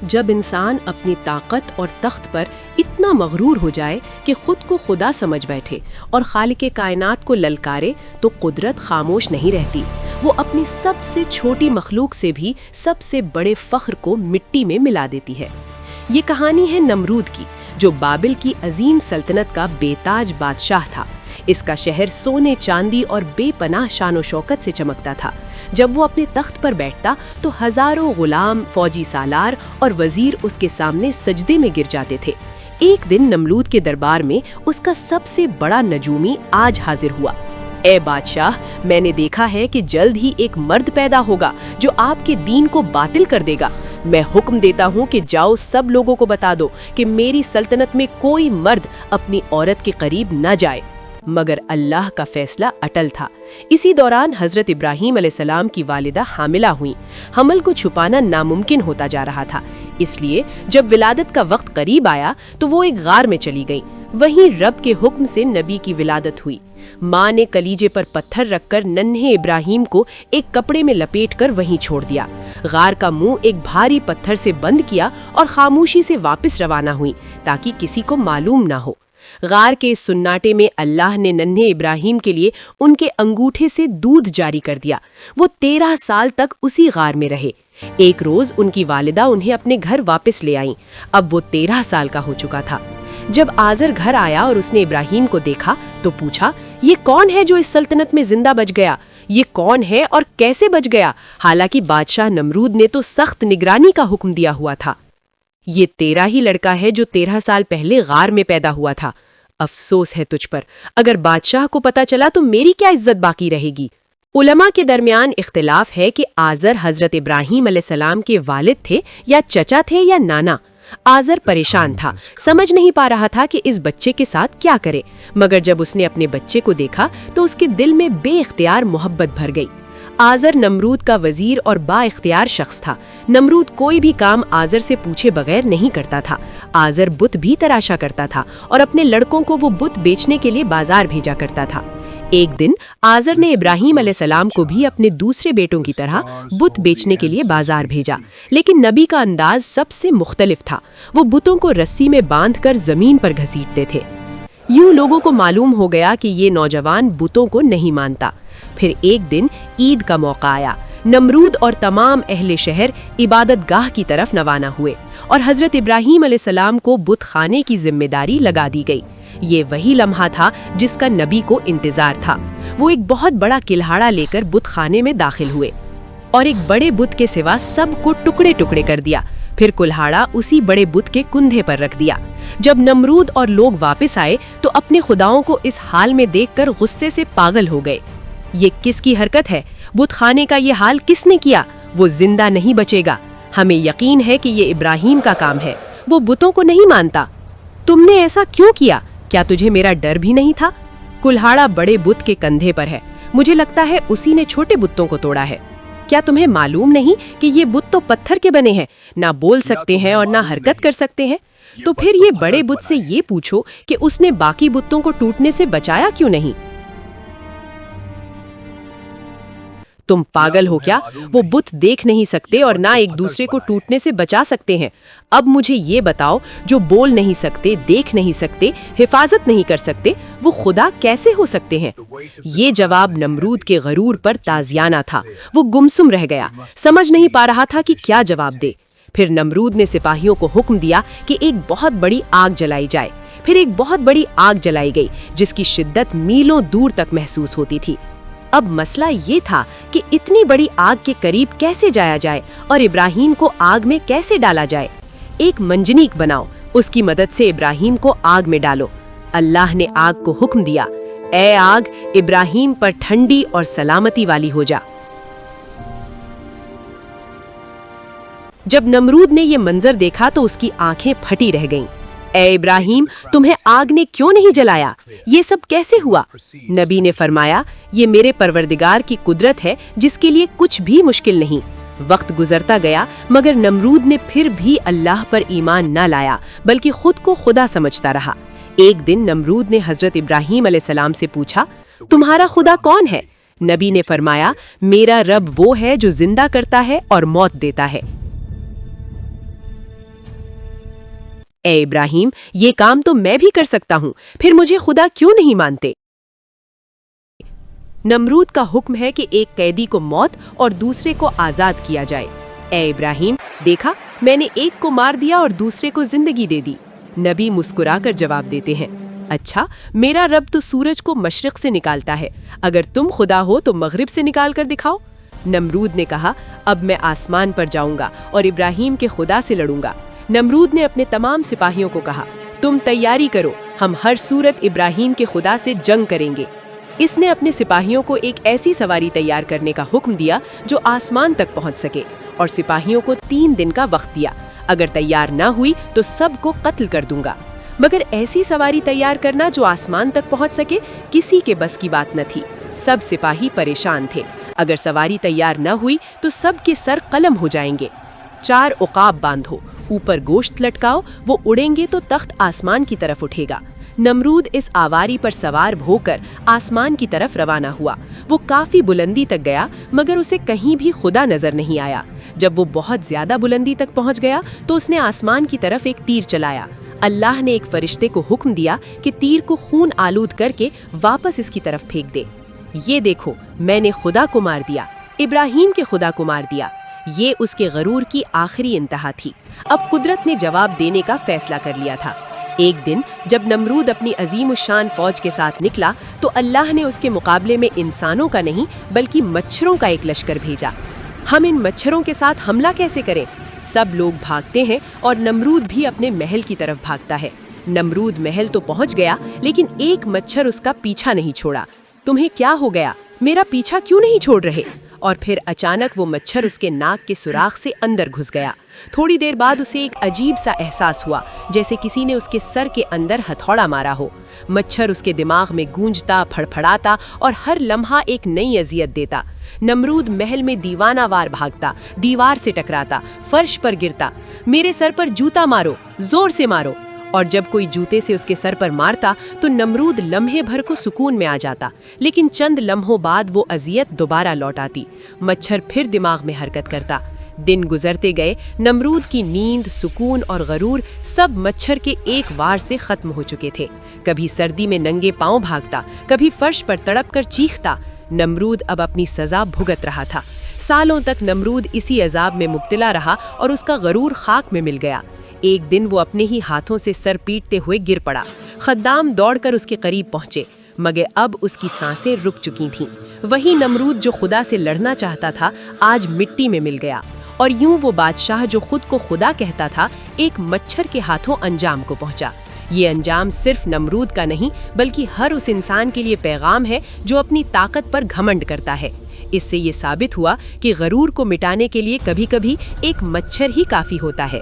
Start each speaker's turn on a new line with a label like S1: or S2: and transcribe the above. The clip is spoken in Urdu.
S1: جب انسان اپنی طاقت اور تخت پر اتنا مغرور ہو جائے کہ خود کو خدا سمجھ بیٹھے اور خالق کائنات کو للکارے تو قدرت خاموش نہیں رہتی۔ وہ اپنی سب سے چھوٹی مخلوق سے بھی سب سے بڑے فخر کو مٹی میں ملا دیتی ہے۔ یہ کہانی ہے نمرود کی، جو بابل کی عظیم سلطنت کا بے تاج بادشاہ تھا۔ اس کا شہر سونے چاندی اور بے پناہ شان و شوکت سے چمکتا تھا۔ جب وہ اپنے تخت پر بیٹھتا تو ہزاروں غلام، فوجی سالار اور وزیر اس کے سامنے سجدے میں گر جاتے تھے۔ ایک دن نمرود کے دربار میں اس کا سب سے بڑا نجومی آج حاضر ہوا۔ اے بادشاہ، میں نے دیکھا ہے کہ جلد ہی ایک مرد پیدا ہوگا جو آپ کے دین کو باطل کر دے گا۔ میں حکم دیتا ہوں کہ جاؤ سب لوگوں کو بتا دو کہ میری سلطنت میں کوئی مرد اپنی عورت کے قریب نہ جائے۔ مگر اللہ کا فیصلہ اٹل تھا۔ اسی دوران حضرت ابراہیم علیہ السلام کی والدہ حاملہ ہوئیں۔ حمل کو چھپانا ناممکن ہوتا جا رہا تھا، اس لیے جب ولادت کا وقت قریب آیا تو وہ ایک غار میں چلی گئیں۔ وہیں رب کے حکم سے نبی کی ولادت ہوئی۔ ماں نے کلیجے پر پتھر رکھ کر ننھے ابراہیم کو ایک کپڑے میں لپیٹ کر وہیں چھوڑ دیا۔ غار کا منہ ایک بھاری پتھر سے بند کیا اور خاموشی سے واپس روانہ ہوئی تاکہ کسی کو معلوم نہ ہو۔ غار کے اس سناٹے میں اللہ نے ننھے ابراہیم کے لیے ان کے انگوٹھے سے دودھ جاری کر دیا۔ وہ 13 سال تک اسی غار میں رہے۔ ایک روز ان کی والدہ انہیں اپنے گھر واپس لے آئیں۔ اب وہ 13 سال کا ہو چکا تھا۔ جب آزر گھر آیا اور اس نے ابراہیم کو دیکھا تو پوچھا، یہ کون ہے جو اس سلطنت میں زندہ بچ گیا؟ یہ کون ہے اور کیسے بچ گیا؟ حالانکہ بادشاہ نمرود نے تو سخت نگرانی کا حکم دیا ہوا تھا۔ یہ تیرا ہی لڑکا ہے جو 13 سال پہلے غار میں پیدا ہوا تھا۔ افسوس ہے تجھ پر، اگر بادشاہ کو پتا چلا تو میری کیا عزت باقی رہے گی؟ علماء کے درمیان اختلاف ہے کہ آزر حضرت ابراہیم علیہ السلام کے والد تھے یا چچا تھے یا نانا۔ آزر پریشان تھا، سمجھ نہیں پا رہا تھا کہ اس بچے کے ساتھ کیا کرے، مگر جب اس نے اپنے بچے کو دیکھا تو اس کے دل میں بے اختیار محبت بھر گئی۔ آزر نمرود کا وزیر اور با اختیار شخص تھا۔ نمرود کوئی بھی کام آزر سے پوچھے بغیر نہیں کرتا تھا۔ آزر بت بھی تراشا کرتا تھا اور اپنے لڑکوں کو وہ بت بیچنے کے لیے بازار بھیجا کرتا تھا۔ ایک دن آزر نے ابراہیم علیہ السلام کو بھی اپنے دوسرے بیٹوں کی طرح بت بیچنے کے لیے بازار بھیجا، لیکن نبی کا انداز سب سے مختلف تھا۔ وہ بتوں کو رسی میں باندھ کر زمین پر گھسیٹتے تھے۔ یوں لوگوں کو معلوم ہو گیا کہ یہ نوجوان بتوں کو نہیں مانتا۔ پھر ایک دن عید کا موقع آیا۔ نمرود اور تمام اہل شہر عبادت گاہ کی طرف روانہ ہوئے اور حضرت ابراہیم علیہ السلام کو بت خانے کی ذمہ داری لگا دی گئی۔ یہ وہی لمحہ تھا جس کا نبی کو انتظار تھا۔ وہ ایک بہت بڑا کلہاڑا لے کر بت خانے میں داخل ہوئے اور ایک بڑے بت کے سوا سب کو ٹکڑے ٹکڑے کر دیا۔ پھر کلہاڑا اسی بڑے بت کے کندھے پر رکھ دیا۔ جب نمرود اور لوگ واپس آئے تو اپنے خداؤں کو اس حال میں دیکھ کر غصے سے پاگل ہو گئے۔ یہ کس کی حرکت ہے؟ بت خانے کا یہ حال کس نے کیا؟ وہ زندہ نہیں بچے گا۔ ہمیں یقین ہے کہ یہ ابراہیم کا کام ہے، وہ بتوں کو نہیں مانتا۔ تم نے ایسا کیوں کیا؟ کیا تجھے میرا ڈر بھی نہیں تھا؟ کلہاڑا بڑے بت کے کندھے پر ہے، مجھے لگتا ہے اسی نے چھوٹے بتوں کو توڑا ہے۔ کیا تمہیں معلوم نہیں کہ یہ بت تو پتھر کے بنے ہیں، نہ بول سکتے ہیں اور نہ حرکت کر سکتے ہیں؟ تو پھر یہ بڑے بت سے یہ پوچھو کہ اس نے باقی بتوں کو ٹوٹنے سے بچایا کیوں نہیں؟ تم پاگل ہو کیا؟ وہ بت دیکھ نہیں سکتے اور نہ ایک دوسرے کو ٹوٹنے سے بچا سکتے ہیں۔ اب مجھے یہ بتاؤ، جو بول نہیں سکتے، دیکھ نہیں سکتے، حفاظت نہیں کر سکتے، وہ خدا کیسے ہو سکتے ہیں؟ یہ جواب نمرود کے غرور پر تازیانہ تھا۔ وہ گمسم رہ گیا، سمجھ نہیں پا رہا تھا کہ کیا جواب دے۔ پھر نمرود نے سپاہیوں کو حکم دیا کہ ایک بہت بڑی آگ جلائی جائے۔ پھر ایک بہت بڑی آگ جلائی گئی جس کی شدت میلوں دور تک محسوس ہوتی تھی۔ اب مسئلہ یہ تھا کہ اتنی بڑی آگ کے قریب کیسے جایا جائے اور ابراہیم کو آگ میں کیسے ڈالا جائے؟ ایک منجنیق بناؤ، اس کی مدد سے ابراہیم کو آگ میں ڈالو۔ اللہ نے آگ کو حکم دیا، اے آگ، ابراہیم پر ٹھنڈی اور سلامتی والی ہو جا۔ جب نمرود نے یہ منظر دیکھا تو اس کی آنکھیں پھٹی رہ گئیں۔ اے ابراہیم، تمہیں آگ نے کیوں نہیں جلایا؟ یہ سب کیسے ہوا؟ نبی نے فرمایا، یہ میرے پروردگار کی قدرت ہے جس کے لیے کچھ بھی مشکل نہیں۔ وقت گزرتا گیا مگر نمرود نے پھر بھی اللہ پر ایمان نہ لایا بلکہ خود کو خدا سمجھتا رہا۔ ایک دن نمرود نے حضرت ابراہیم علیہ السلام سے پوچھا، تمہارا خدا کون ہے؟ نبی نے فرمایا، میرا رب وہ ہے جو زندہ کرتا ہے اور موت دیتا ہے۔ اے ابراہیم، یہ کام تو میں بھی کر سکتا ہوں، پھر مجھے خدا کیوں نہیں مانتے؟ نمرود کا حکم ہے کہ ایک قیدی کو موت اور دوسرے کو آزاد کیا جائے۔ اے ابراہیم، دیکھا، میں نے ایک کو مار دیا اور دوسرے کو زندگی دے دی۔ نبی مسکرا کر جواب دیتے ہیں، اچھا، میرا رب تو سورج کو مشرق سے نکالتا ہے، اگر تم خدا ہو تو مغرب سے نکال کر دکھاؤ۔ نمرود نے کہا، اب میں آسمان پر جاؤں گا اور ابراہیم کے خدا سے لڑوں گا۔ نمرود نے اپنے تمام سپاہیوں کو کہا، تم تیاری کرو، ہم ہر صورت ابراہیم کے خدا سے جنگ کریں گے۔ اس نے اپنے سپاہیوں کو ایک ایسی سواری تیار کرنے کا حکم دیا جو آسمان تک پہنچ سکے، اور سپاہیوں کو 3 دن کا وقت دیا، اگر تیار نہ ہوئی تو سب کو قتل کر دوں گا۔ مگر ایسی سواری تیار کرنا جو آسمان تک پہنچ سکے کسی کے بس کی بات نہ تھی۔ سب سپاہی پریشان تھے، اگر سواری تیار نہ ہوئی تو سب کے سر قلم ہو جائیں گے۔ 4 عقاب باندھو، اوپر گوشت لٹکاؤ، وہ اڑیں گے تو تخت آسمان کی طرف اٹھے گا۔ نمرود اس آواری پر سوار ہو کر آسمان کی طرف روانہ ہوا۔ وہ کافی بلندی تک گیا مگر اسے کہیں بھی خدا نظر نہیں آیا۔ جب وہ بہت زیادہ بلندی تک پہنچ گیا تو اس نے آسمان کی طرف ایک تیر چلایا۔ اللہ نے ایک فرشتے کو حکم دیا کہ تیر کو خون آلود کر کے واپس اس کی طرف پھینک دے۔ یہ دیکھو، میں نے خدا کو مار دیا، ابراہیم کے خدا کو مار دیا۔ یہ اس کے غرور کی آخری انتہا تھی۔ اب قدرت نے جواب دینے کا فیصلہ کر لیا تھا۔ ایک دن جب نمرود اپنی عظیم الشان فوج کے ساتھ نکلا تو اللہ نے اس کے مقابلے میں انسانوں کا نہیں بلکہ مچھروں کا ایک لشکر بھیجا۔ ہم ان مچھروں کے ساتھ حملہ کیسے کریں؟ سب لوگ بھاگتے ہیں اور نمرود بھی اپنے محل کی طرف بھاگتا ہے۔ نمرود محل تو پہنچ گیا لیکن ایک مچھر اس کا پیچھا نہیں چھوڑا۔ تمہیں کیا ہو گیا؟ میرا پیچھا کیوں نہیں چھوڑ رہے؟ اور پھر اچانک وہ مچھر اس کے ناک کے سوراخ سے اندر گھس گیا۔ تھوڑی دیر بعد اسے ایک عجیب سا احساس ہوا، جیسے کسی نے اس کے سر کے اندر ہتھوڑا مارا ہو۔ مچھر اس کے دماغ میں گونجتا، پھڑپھڑاتا اور ہر لمحہ ایک نئی اذیت دیتا۔ نمرود محل میں دیوانہ وار بھاگتا، دیوار سے ٹکراتا، فرش پر گرتا۔ میرے سر پر جوتا مارو، زور سے مارو۔ اور جب کوئی جوتے سے اس کے سر پر مارتا تو نمرود لمحے بھر کو سکون میں آ جاتا، لیکن چند لمحوں بعد وہ اذیت دوبارہ لوٹ آتی۔ مچھر پھر دماغ میں حرکت کرتا۔ دن گزرتے گئے، نمرود کی نیند، سکون اور غرور سب مچھر کے ایک وار سے ختم ہو چکے تھے۔ کبھی سردی میں ننگے پاؤں بھاگتا، کبھی فرش پر تڑپ کر چیختا۔ نمرود اب اپنی سزا بھگت رہا تھا۔ سالوں تک نمرود اسی عذاب میں مبتلا رہا اور اس کا غرور خاک میں مل گیا۔ ایک دن وہ اپنے ہی ہاتھوں سے سر پیٹتے ہوئے گر پڑا۔ خدام دوڑ کر اس کے قریب پہنچے مگر اب اس کی سانسیں رک چکی تھیں۔ وہی نمرود جو خدا سے لڑنا چاہتا تھا آج مٹی میں مل گیا، اور یوں وہ بادشاہ جو خود کو خدا کہتا تھا ایک مچھر کے ہاتھوں انجام کو پہنچا۔ یہ انجام صرف نمرود کا نہیں بلکہ ہر اس انسان کے لیے پیغام ہے جو اپنی طاقت پر گھمنڈ کرتا ہے۔ اس سے یہ ثابت ہوا کہ غرور کو مٹانے کے لیے کبھی کبھی ایک مچھر ہی کافی ہوتا ہے۔